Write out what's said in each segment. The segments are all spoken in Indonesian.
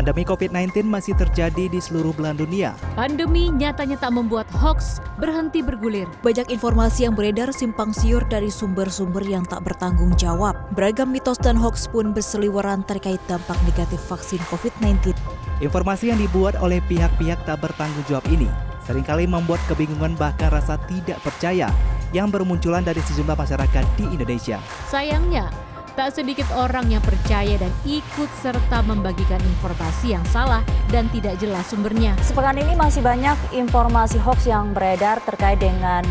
Pandemi COVID-19 masih terjadi di seluruh belahan dunia. Pandemi nyatanya tak membuat hoax berhenti bergulir. Banyak informasi yang beredar simpang siur dari sumber-sumber yang tak bertanggung jawab. Beragam mitos dan hoax pun berseliweran terkait dampak negatif vaksin COVID-19. Informasi yang dibuat oleh pihak-pihak tak bertanggung jawab ini seringkali membuat kebingungan bahkan rasa tidak percaya yang bermunculan dari sejumlah masyarakat di Indonesia. Sayangnya, tak sedikit orang yang percaya dan ikut serta membagikan informasi yang salah dan tidak jelas sumbernya. Sepekan ini masih banyak informasi hoax yang beredar terkait dengan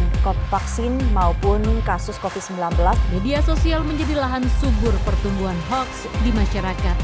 vaksin maupun kasus COVID-19. Media sosial menjadi lahan subur pertumbuhan hoax di masyarakat.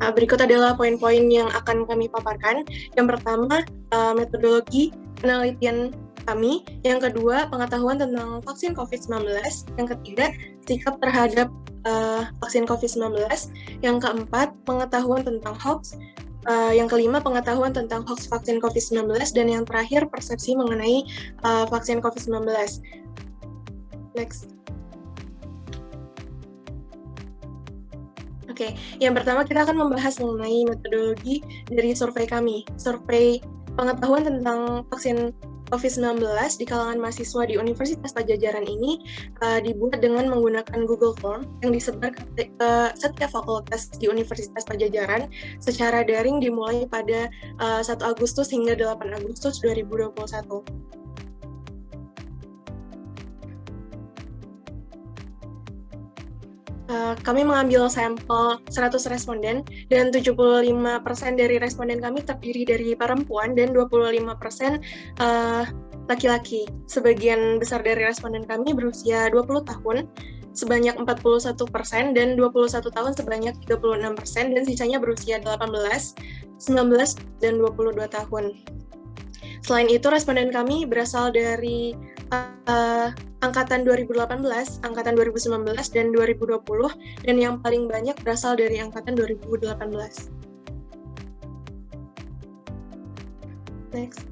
Berikut adalah poin-poin yang akan kami paparkan. Yang pertama, metodologi penelitian kami. Yang kedua, pengetahuan tentang vaksin COVID-19. Yang ketiga, sikap terhadap vaksin COVID-19. Yang keempat, pengetahuan tentang hoax. yang kelima, pengetahuan tentang hoax vaksin COVID-19, dan yang terakhir, persepsi mengenai vaksin COVID-19. Next. Oke, yang pertama kita akan membahas mengenai metodologi dari survei kami. Survei pengetahuan tentang vaksin COVID-19 di kalangan mahasiswa di Universitas Padjadjaran ini dibuat dengan menggunakan Google Form yang disebar ke setiap fakultas di Universitas Padjadjaran secara daring dimulai pada 1 Agustus hingga 8 Agustus 2021. Kami mengambil sampel 100 responden dan 75% dari responden kami terdiri dari perempuan dan 25% laki-laki. Sebagian besar dari responden kami berusia 20 tahun sebanyak 41% dan 21 tahun sebanyak 36% dan sisanya berusia 18, 19, dan 22 tahun. Selain itu, responden kami berasal dari angkatan 2018, angkatan 2019, dan 2020, dan yang paling banyak berasal dari angkatan 2018. Next.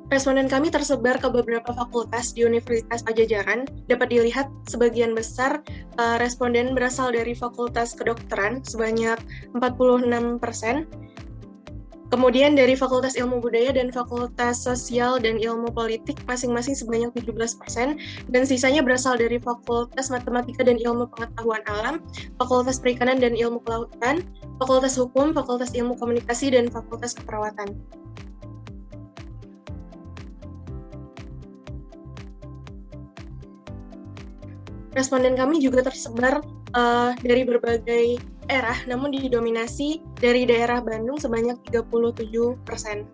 Responden kami tersebar ke beberapa fakultas di Universitas Padjadjaran. Dapat dilihat sebagian besar responden berasal dari Fakultas Kedokteran sebanyak 46%, kemudian dari Fakultas Ilmu Budaya dan Fakultas Sosial dan Ilmu Politik masing-masing sebanyak 17%, dan sisanya berasal dari Fakultas Matematika dan Ilmu Pengetahuan Alam, Fakultas Perikanan dan Ilmu Kelautan, Fakultas Hukum, Fakultas Ilmu Komunikasi, dan Fakultas Keperawatan. Responden kami juga tersebar dari berbagai daerah, namun didominasi dari daerah Bandung sebanyak 37%.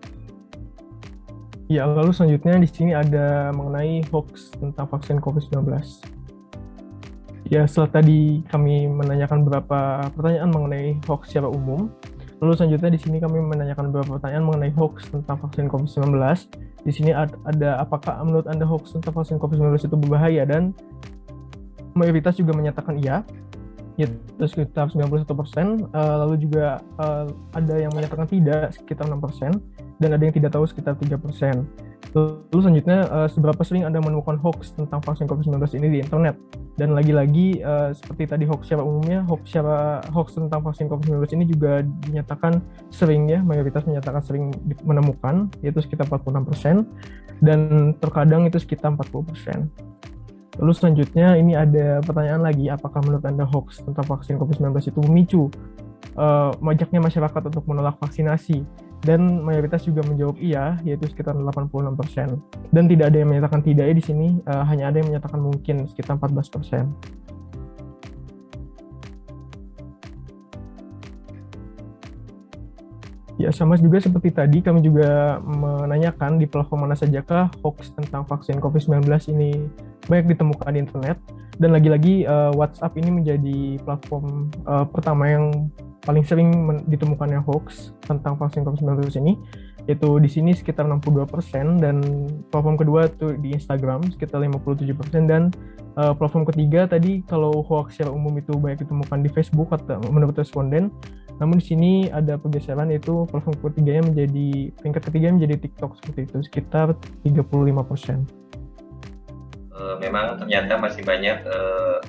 Ya, lalu selanjutnya di sini ada mengenai hoax tentang vaksin COVID-19. Ya, setelah tadi kami menanyakan beberapa pertanyaan mengenai hoax secara umum, lalu selanjutnya di sini kami menanyakan beberapa pertanyaan mengenai hoax tentang vaksin COVID-19. Di sini ada apakah menurut Anda hoax tentang vaksin COVID-19 itu berbahaya, dan mayoritas juga menyatakan iya, yaitu sekitar 91%, lalu juga ada yang menyatakan tidak sekitar 6%, dan ada yang tidak tahu sekitar 3%. Lalu selanjutnya, seberapa sering Anda menemukan hoax tentang vaksin COVID-19 ini di internet? Dan lagi-lagi, seperti tadi hoax secara umumnya, hoax tentang vaksin COVID-19 ini juga dinyatakan sering, ya, mayoritas menyatakan sering menemukan, yaitu sekitar 46%, dan terkadang itu sekitar 40%. Lalu selanjutnya ini ada pertanyaan lagi, apakah menurut Anda hoax tentang vaksin COVID-19 itu memicu majaknya masyarakat untuk menolak vaksinasi? Dan mayoritas juga menjawab iya, yaitu sekitar 86%. Dan tidak ada yang menyatakan tidak ya di sini, hanya ada yang menyatakan mungkin sekitar 14%. Ya, sama juga seperti tadi, kami juga menanyakan di platform mana sajakah hoax tentang vaksin COVID-19 ini banyak ditemukan di internet. Dan lagi-lagi WhatsApp ini menjadi platform pertama yang paling sering ditemukannya hoax tentang vaksin COVID-19 ini, yaitu di sini sekitar 62%, dan platform kedua itu di Instagram sekitar 57%, dan platform ketiga tadi kalau hoax secara umum itu banyak ditemukan di Facebook atau menurut responden. Namun di sini ada pergeseran, yaitu platform ketiganya peringkat ketiga menjadi TikTok seperti itu, sekitar 35%. Memang ternyata masih banyak,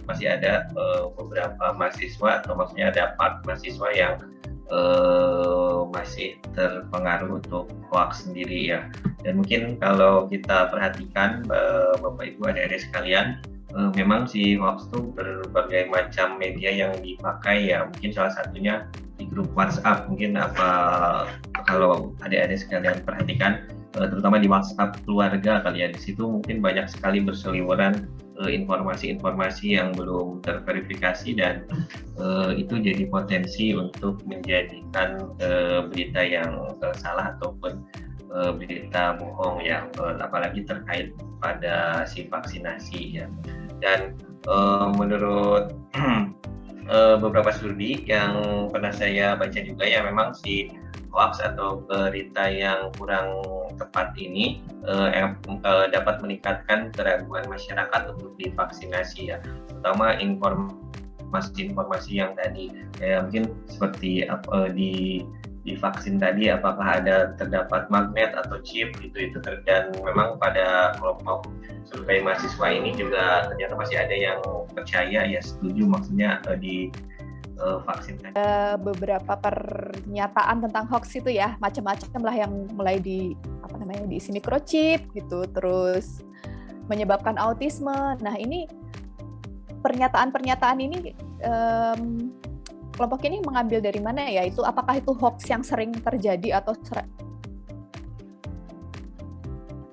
masih ada beberapa mahasiswa, atau maksudnya ada part mahasiswa yang masih terpengaruh untuk hoax sendiri, ya. Dan mungkin kalau kita perhatikan, Bapak Ibu adik-adik sekalian, memang si hoax itu berbagai macam media yang dipakai, ya. Mungkin salah satunya di grup WhatsApp. Mungkin kalau adik-adik sekalian perhatikan, terutama di WhatsApp keluarga kali ya, di situ mungkin banyak sekali berseliweran informasi-informasi yang belum terverifikasi, dan itu jadi potensi untuk menjadikan berita yang salah ataupun berita bohong, ya, apalagi terkait pada si vaksinasi, ya. Dan menurut beberapa studi yang pernah saya baca juga, ya, memang si hoax atau berita yang kurang tepat ini dapat meningkatkan keraguan masyarakat untuk divaksinasi, ya, terutama informasi-informasi yang tadi mungkin seperti di vaksin tadi apakah terdapat magnet atau chip itu dan memang pada kelompok survei mahasiswa ini juga ternyata masih ada yang percaya ya setuju maksudnya di vaksin tadi. Beberapa pernyataan tentang hoax itu ya macam-macam lah yang mulai diisi microchip gitu, terus menyebabkan autisme. Nah ini pernyataan ini kelompok ini mengambil dari mana ya? Itu apakah itu hoax yang sering terjadi atau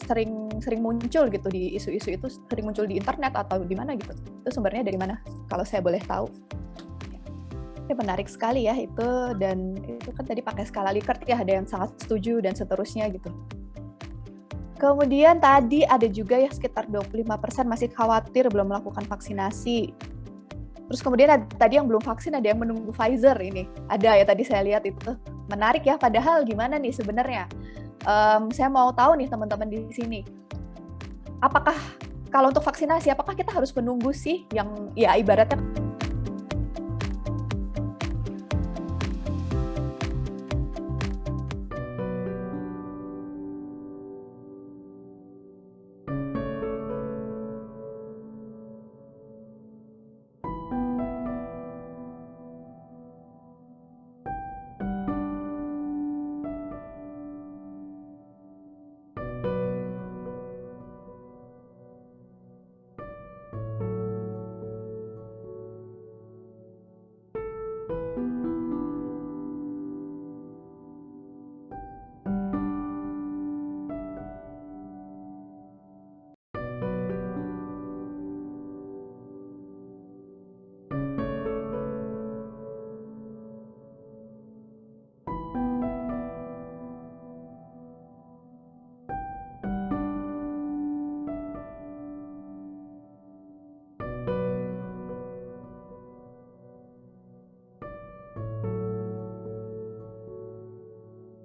sering muncul gitu di isu-isu itu, sering muncul di internet atau di mana gitu? Itu sumbernya dari mana? Kalau saya boleh tahu. Ya, menarik sekali ya itu, dan itu kan tadi pakai skala Likert ya, ada yang sangat setuju dan seterusnya gitu. Kemudian tadi ada juga ya sekitar 25% masih khawatir belum melakukan vaksinasi. Terus kemudian tadi yang belum vaksin ada yang menunggu Pfizer ini. Ada ya tadi saya lihat itu. Menarik ya, padahal gimana nih sebenarnya? Saya mau tahu nih teman-teman di sini. Apakah kalau untuk vaksinasi, apakah kita harus menunggu sih yang ya ibaratnya